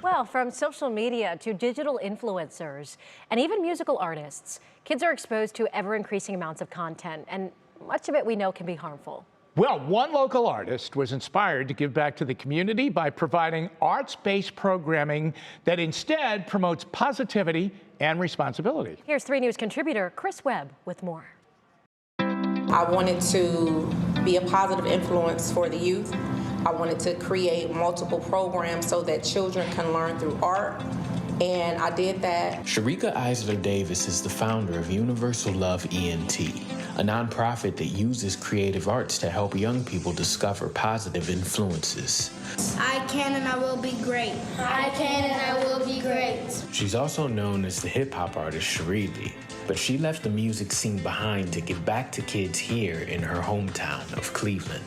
Well, from social media to digital influencers and even musical artists, kids are exposed to ever-increasing amounts of content, and much of it we know can be harmful. Well, one local artist was inspired to give back to the community by providing arts-based programming that instead promotes positivity and responsibility. Here's 3 News contributor Chris Webb with more. I wanted to be a positive influence for the youth. I wanted to create multiple programs so that children can learn through art, and I did that. Sherica Isler-Davis is the founder of Universal Love ENT, a nonprofit that uses creative arts to help young people discover positive influences. I can and I will be great. I can and I will be great. She's also known as the hip-hop artist Sureli, but she left the music scene behind to give back to kids here in her hometown of Cleveland.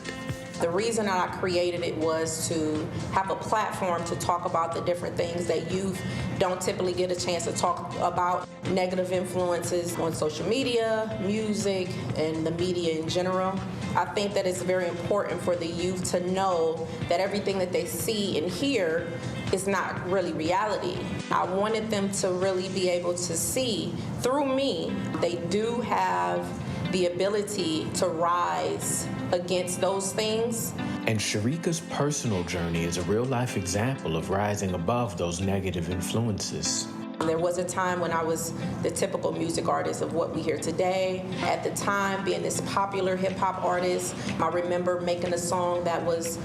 The reason that I created it was to have a platform to talk about the different things that youth don't typically get a chance to talk about. Negative influences on social media, music, and the media in general. I think that it's very important for the youth to know that everything that they see and hear is not really reality. I wanted them to really be able to see through me, they do have the ability to rise against those things. And Sherica's personal journey is a real-life example of rising above those negative influences. There was a time when I was the typical music artist of what we hear today. At the time, being this popular hip-hop artist, I remember making a song that was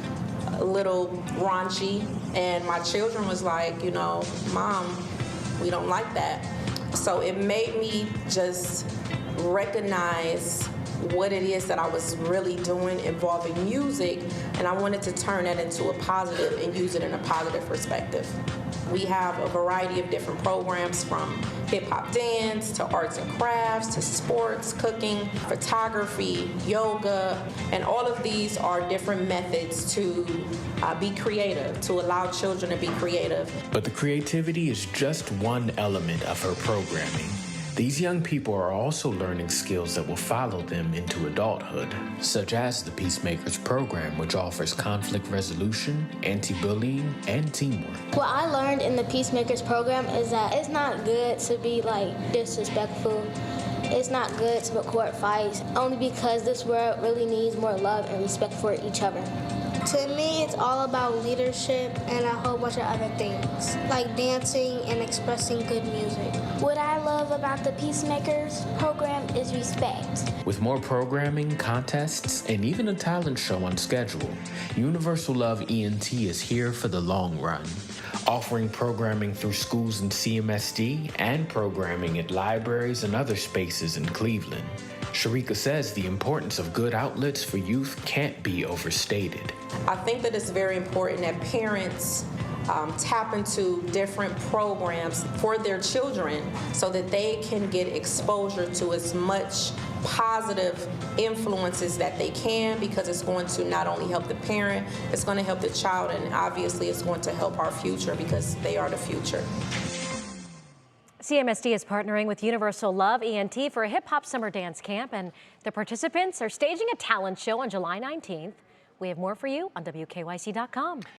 a little raunchy, and my children was like, you know, Mom, we don't like that. So it made me just recognize what it is that I was really doing involving music, and I wanted to turn that into a positive and use it in a positive perspective. We have a variety of different programs, from hip-hop dance to arts and crafts to sports, cooking, photography, yoga, and all of these are different methods to be creative, to allow children to be creative. But the creativity is just one element of her programming. These young people are also learning skills that will follow them into adulthood, such as the Peacemakers program, which offers conflict resolution, anti-bullying, and teamwork. What I learned in the Peacemakers program is that it's not good to be disrespectful. It's not good to record fights, only because this world really needs more love and respect for each other. To me, it's all about leadership and a whole bunch of other things, like dancing and expressing good music. What I love about the Peacemakers program is respect. With more programming, contests, and even a talent show on schedule, Universal Love ENT is here for the long run, offering programming through schools in CMSD and programming at libraries and other spaces in Cleveland. Sherica says the importance of good outlets for youth can't be overstated. I think that it's very important that parents tap into different programs for their children so that they can get exposure to as much positive influences that they can, because it's going to not only help the parent, it's going to help the child, and obviously it's going to help our future because they are the future. CMSD is partnering with Universal Love ENT for a hip-hop summer dance camp, and the participants are staging a talent show on July 19th. We have more for you on WKYC.com.